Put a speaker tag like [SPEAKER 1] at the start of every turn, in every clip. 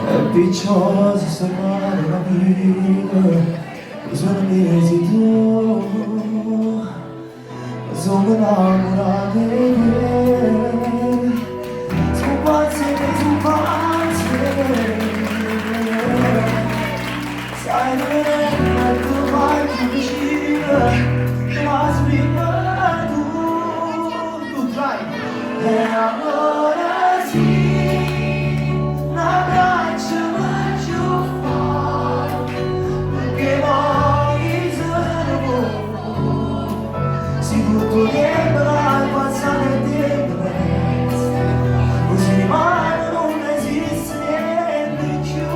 [SPEAKER 1] è picciosa salvare la vita, cosa ne sei tu? Sono innamorato di te, tu pazzi, sai bene che tu vai più vicino, ma prima tu trai, e allora sì, un abbraccio più forte, perché voglio solo si tutto sembra passare dentro così ma non esiste niente più,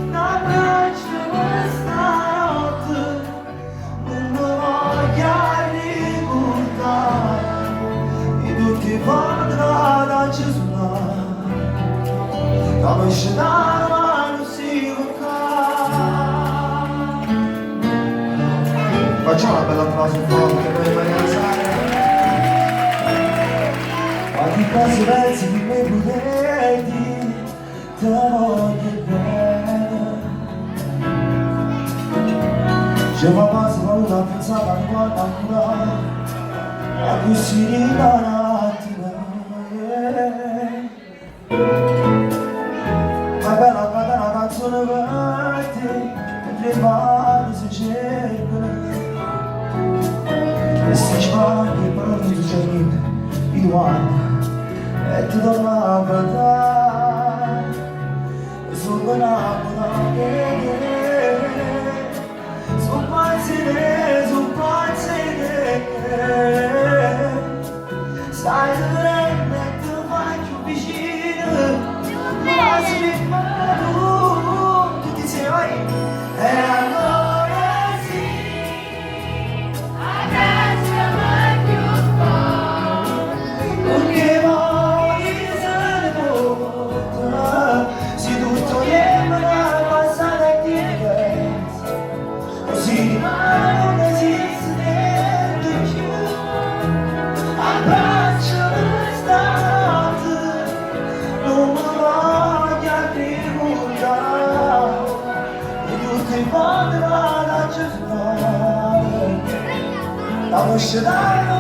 [SPEAKER 1] un abbraccio questa notte non lo voglio ricordare e tutti quadra da Gesù come scenare ma non si facciamo una bella applauso forte per Maria Sara. Quanti passi versi di me potenti, te voglio bene. C'è una base quando la pensava non guarda ancora, a cui si ridarattina. Ma bella guarda una canzone per te, mentre parli si cercano. E se ci parli però non c'è niente, mi guarda e ti do la verità. Sono innamorato di te, sono pazzi di te. Sai bene che tu vai più vicino, ma se tu ti sei e allora I'm